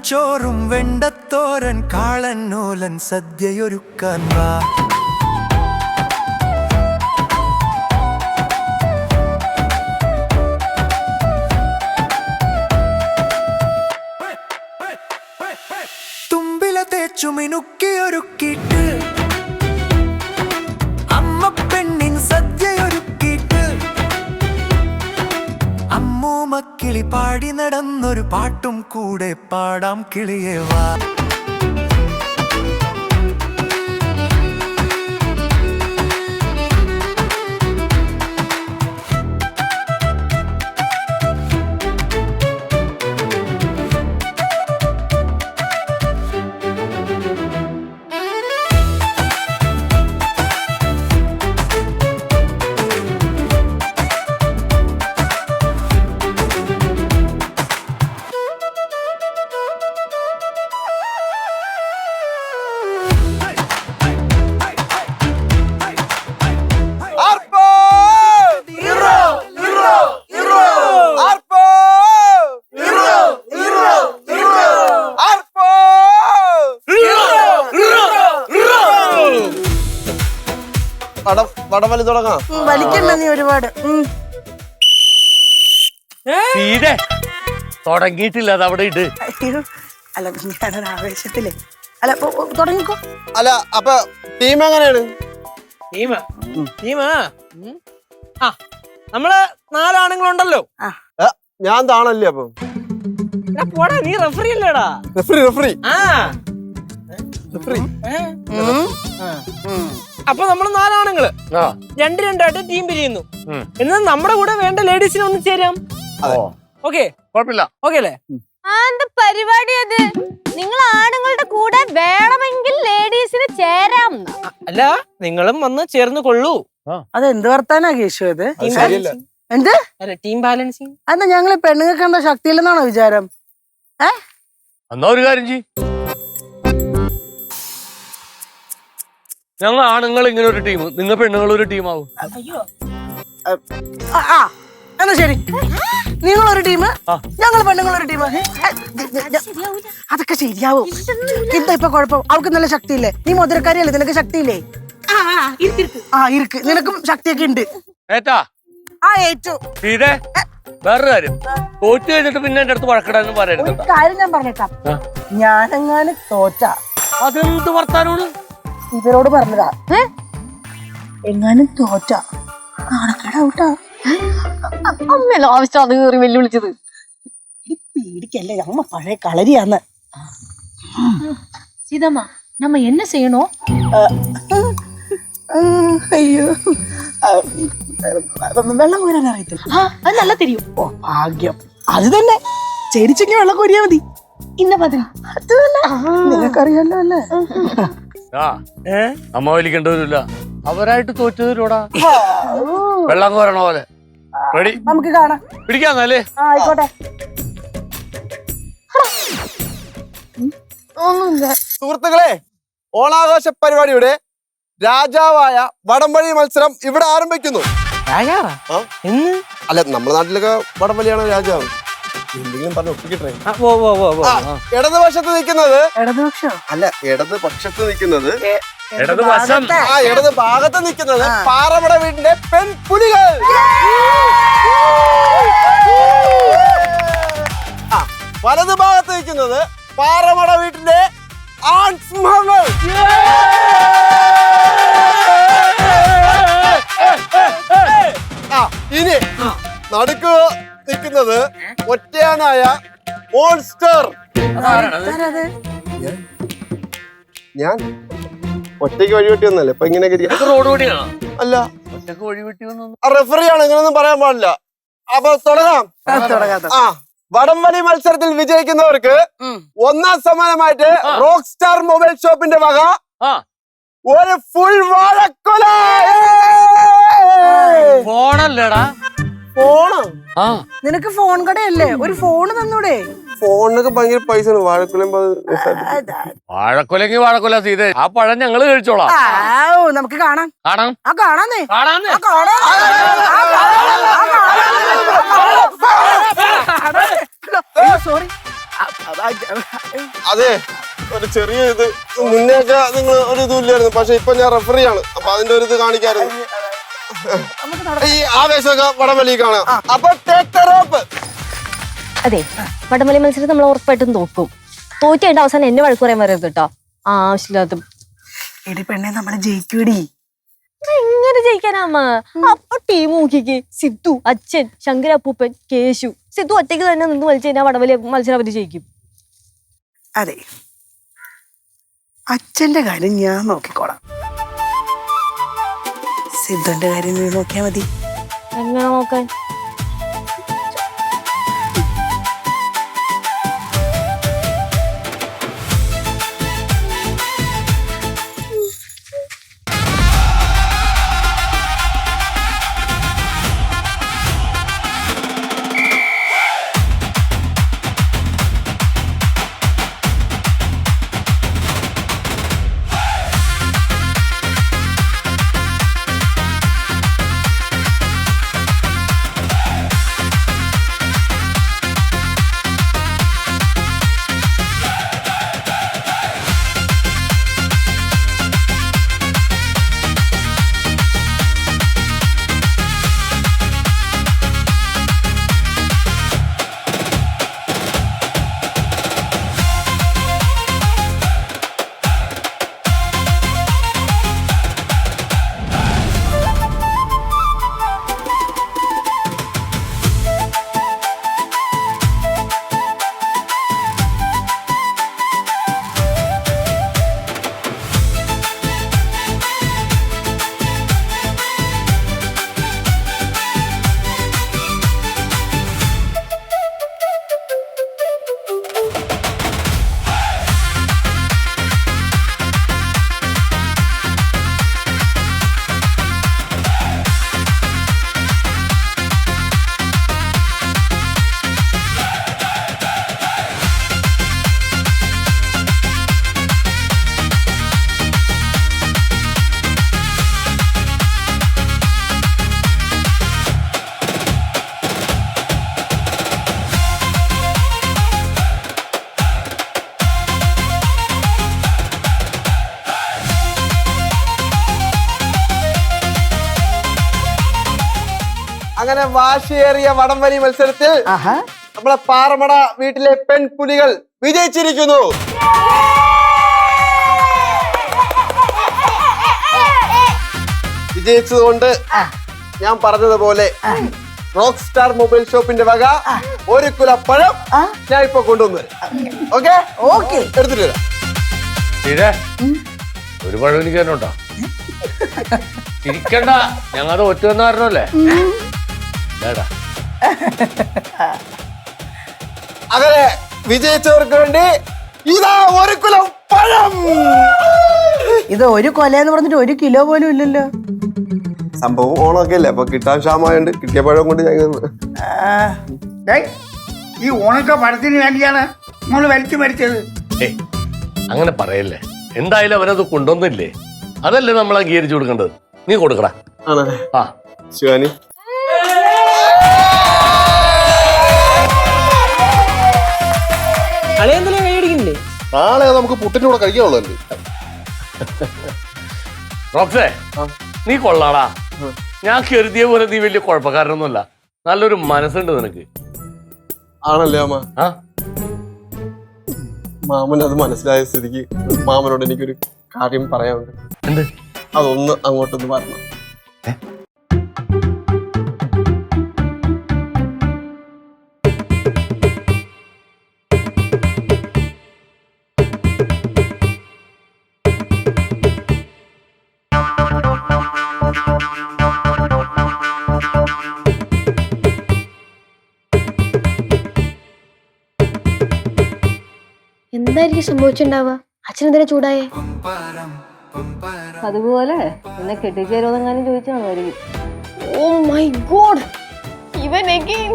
ചോറും വെണ്ടത്തോരൻ കാളന്നൂലൻ സദ്യയൊരുക്കാൻ വാ. തുമ്പില തേച്ചു മിനുക്കിയൊരുക്കിയിട്ട് അമ്മ പെണ്ണിൻ സദ്യയൊരുക്കിയിട്ട് അമ്മൂമ്മക്കിളി പാടി നടന്നൊരു പാട്ടും കൂടെ പാടാം കിളിയേ വാ. വടംവലി തുടങ്ങാം. വലിക്കണ്ട നീ ഒരുപാട്. തുടങ്ങിയിട്ടില്ല, അത് അവിടെ ഇട്. അല്ല ഞാനൊരു ആവേശത്തില്. അല്ല തുടങ്ങിക്കോ. അല്ല അപ്പൊ ടീം എങ്ങനെയാണ്? നമ്മള് 4 ആണുങ്ങളുണ്ടല്ലോ. ഞാൻ താണല്ലേ? അപ്പൊ പോടാ, നീ റെഫറി അല്ലേടാ? റെഫറി. അപ്പൊ നമ്മള് 4 ആണുങ്ങള് 2-2 ടീം പിരിയുന്നു. എന്നാൽ നമ്മുടെ കൂടെ വേണ്ട ലേഡീസിനെ ഒന്ന് ചേരാം. ഓക്കെ, കുഴപ്പമില്ല. ഓക്കെ അല്ലേ? പരിപാടി അത് നിങ്ങൾ ആണുങ്ങളുടെ കൂടെ വേണമെങ്കിൽ ലേഡീസിന് ചേരാം. അല്ല, നിങ്ങളും വന്ന് ചേർന്ന് കൊള്ളൂ. അതെന്ത് വർത്താനാ കേശു? ഇത് എന്ത് ടീം ബാലൻസിങ്? അതെന്താ ഞങ്ങള് പെണ്ണുങ്ങൾക്ക് എന്താ ശക്തിയില്ലെന്നാണോ വിചാരം? എന്നാ ഒരു കാര്യം ചെയ്യ്, ഞങ്ങൾ ആണുങ്ങൾ ഇങ്ങനെ ഒരു ടീം, നിങ്ങൾ പെണ്ണുങ്ങൾ ഒരു ടീമാവും. എന്നാ ശരി, നിങ്ങളൊരു ടീം, ഞങ്ങൾ പെണ്ണുങ്ങളൊരു ടീം. അതൊക്കെ ശരിയാവും. എന്താ ഇപ്പൊ കുഴപ്പം? അവൾക്ക് നല്ല ശക്തിയില്ലേ? നീ മുതലക്കാരിയല്ലേ, നിനക്ക് ശക്തിയില്ലേ? ഇരിക്ക്, നിനക്കും ശക്തിയൊക്കെ ഉണ്ട്. ഏറ്റാ ഏറ്റു. വേറൊരു കാര്യം, തോറ്റു കഴിഞ്ഞിട്ട് പിന്നെ എന്റെ അടുത്ത് വഴക്കിടാന്ന് പറയരുത്. ഒരു കാര്യം ഞാൻ പറഞ്ഞേക്കാം, ഞാനെങ്ങാനും തോറ്റ അതെന്ത് വർത്താനോട് ഇവരോട് പറഞ്ഞതാ. എങ്ങാനും തോറ്റ കാണക്കേടാവൂട്ടാ. അമ്മയല്ലോ ആവശ്യം അത് കയറി വെല്ലുവിളിച്ചത്. പേടിക്കല്ലേ, അമ്മ പഴയ കളരിയാന്ന്. സീതമ്മ, നമ്മ എന്നെ ചെയ്യണോ? അയ്യോ, വെള്ളം കോരാൻ അറിയത്തില്ല. അത് നല്ല തിരിയും. ഓ ഭാഗ്യം, അത് തന്നെ. ചേരിച്ചെങ്കിൽ വെള്ളം കോരിയാ മതി. ഇന്ന പതിന് അത് തന്നെ, നിനക്കറിയാലോ അല്ലേ? അമ്മ വലിക്കേണ്ടവരില്ല, അവരായിട്ട് തോറ്റതിലൂടാ വെള്ളം കോരണ പോലെ. റെഡി, നമുക്ക് കാണാം. പിടിക്കാന്നല്ലേ? ആയിക്കോട്ടെ. സുഹൃത്തുക്കളെ, ഓണാഘോഷ പരിപാടിയുടെ രാജാവായ വടംവലി മത്സരം ഇവിടെ ആരംഭിക്കുന്നു. അല്ല, നമ്മുടെ നാട്ടിലൊക്കെ വടംവലിയാണ് രാജാവ്. എന്തെങ്കിലും പറഞ്ഞ് ഒപ്പിക്കട്ടെ. ഇടതുപക്ഷത്ത് നിൽക്കുന്നത് അല്ല, ഇടതുപക്ഷത്ത് നിൽക്കുന്നത് ഇടത് ഭാഗത്ത് നിൽക്കുന്നത് പാറമട വീടിന്റെ പെൺപുലികൾ. വലതു ഭാഗത്ത് നിൽക്കുന്നത് പാറമട വീട്ടിന്റെ ആൺസിംഹങ്ങൾ. ഇനി നടുക്ക് നിൽക്കുന്നത് ഒറ്റയാനായ മോൺസ്റ്റർ. ഞാൻ ഒറ്റയ്ക്ക് വഴിവെട്ടി വന്നല്ലേ ഇപ്പൊ ഇങ്ങനെ റോഡ് വഴിയാണോ? അല്ല, ഒറ്റക്ക് വഴിവെട്ടി വന്നു. റെഫറിയാണ്, ഇങ്ങനൊന്നും പറയാൻ പാടില്ല. അപ്പൊ തുടങ്ങാം. വടംവലി മത്സരത്തിൽ വിജയിക്കുന്നവർക്ക് 1ാം സമ്മാനമായിട്ട് റോക്ക് സ്റ്റാർ മൊബൈൽ ഷോപ്പിന്റെ വക ഒരു ഫുൾ വാഴക്കൊല. ഫോണല്ലേടാ? ഫോണ്? നിനക്ക് ഫോൺ കടയല്ലേ, ഒരു ഫോണ് തന്നൂടെ? ഫോണിനൊക്കെ ഭയങ്കര പൈസ. വാഴക്കൊലെങ്കിൽ വാഴക്കൊല സീതേ, ആ പഴം ഞങ്ങള് കഴിച്ചോളാം. നമുക്ക് കാണാം. കാണാന്നേ. സോറി, അതെ ഒരു ചെറിയ ഇത് മുന്നേയൊക്കെ നിങ്ങൾ ഒരു ഇതും ഇല്ലായിരുന്നു, പക്ഷെ ഇപ്പൊ ഞാൻ റെഫറിയാണ്, അപ്പൊ അതിന്റെ ഒരു ഇത് കാണിക്കായിരുന്നു. ഈ ആവേശമൊക്കെ വടംവലി കാണാം. അപ്പൊ take the rope. അതെ, വടംവലി മത്സരം നമ്മൾ ഉറപ്പായിട്ടും തോക്കും. തോറ്റ് കഴിഞ്ഞ അവസാനം എന്നെ വഴക്ക് പറയാൻ വരരുത് കേട്ടോ. ആവശ്യമില്ലാത്ത എടി പെണ്ണെ നമ്മളെ ജയിക്കൂടി. എങ്ങനെ ജയിക്കാനാമ്മ? അപ്പൊ ടീം നോക്കിക്ക്. സിദ്ധു, അച്ഛൻ, ശങ്കരപ്പൂപ്പൻ, കേശു. സിദ്ധു ഒറ്റയ്ക്ക് തന്നെ നിന്ന് വലിച്ചു കഴിഞ്ഞാൽ വടംവലി മത്സരം അവര് ജയിക്കും. അതെ, അച്ഛന്റെ കാര്യം ഞാൻ നോക്കിക്കോളാം. സിദ്ധുന്റെ കാര്യം നീ നോക്കിയാ മതി. എങ്ങനെ നോക്കാൻ? അങ്ങനെ വാശിയേറിയ വടംവലി മത്സരത്തിൽ നമ്മളെ പാറമട വീട്ടിലെ പെൺപുലികൾ വിജയിച്ചിരിക്കുന്നു. വിജയിച്ചതുകൊണ്ട് ഞാൻ പറഞ്ഞതുപോലെ റോക്ക് സ്റ്റാർ മൊബൈൽ ഷോപ്പിന്റെ വക 1 കിലോ പഴം ഞാൻ ഇപ്പൊ കൊണ്ടുവന്നു. ഓക്കെ ഓക്കെ, എടുത്തിട്ട് വരാം. ഒരു പഴം എനിക്ക് തന്നെ ഉണ്ടോ? ഇരിക്കണ്ട, ഞങ്ങളത് ഒറ്റ വന്ന കാരണമല്ലേ. അങ്ങനെ വിജയിച്ചവർക്ക് വേണ്ടി ഇതാ 1 കിലോ പഴം. ഇത് 1 കൊലയെന്ന് പറഞ്ഞിട്ട് 1 കിലോ പോലും ഇല്ലല്ലോ. സംഭവം ഓണമൊക്കെ അല്ലേ, അപ്പൊ കിട്ടാൻ ക്ഷാമമായോണ്ട് കിട്ടിയ പഴം കൊണ്ട് ഞാൻ ഈ ഓണക്ക പഴത്തിന് വേണ്ടിയാണ് നമ്മൾ വലിച്ചു മരിച്ചത്. അങ്ങനെ പറയല്ലേ, എന്തായാലും അവനത് കൊണ്ടുവന്നില്ലേ, അതല്ലേ നമ്മൾ അംഗീകരിച്ചു കൊടുക്കേണ്ടത്. നീ കൊടുക്കടാ. ആ ശിവാനി, കളിയെന്തല്ലേ കൈയടിക്കുന്നില്ലേ? നാളെ നമുക്ക് പുട്ടിന്റെ കൂടെ കഴിക്കാനുള്ളതല്ലേ. റോക്സേ, നീ കൊള്ളാടാ. ഞാൻ കരുതിയ പോലെ നീ വലിയ കുഴപ്പക്കാരനൊന്നുമല്ല. നല്ലൊരു മനസ്സുണ്ട് നിനക്ക്. ആണല്ലേ അമ്മ? ആ, മാമൻ അത് മനസ്സിലായ സ്ഥിതിക്ക് മാമനോട് എനിക്കൊരു കാര്യം പറയാനുണ്ട്. എന്ത്? അതൊന്ന് അങ്ങോട്ടൊന്ന് പറഞ്ഞു. എന്തായിരിക്കും സംഭവിച്ചിട്ടുണ്ടാവുക? അച്ഛനെന്തിനാ ചൂടായേ? അതുപോലെ എന്നെ കെട്ടിച്ചേരുമെന്നെങ്ങാനും ചോദിച്ചാണോ? ഓ മൈ ഗോഡ്, ഇവൻ അഗൈൻ.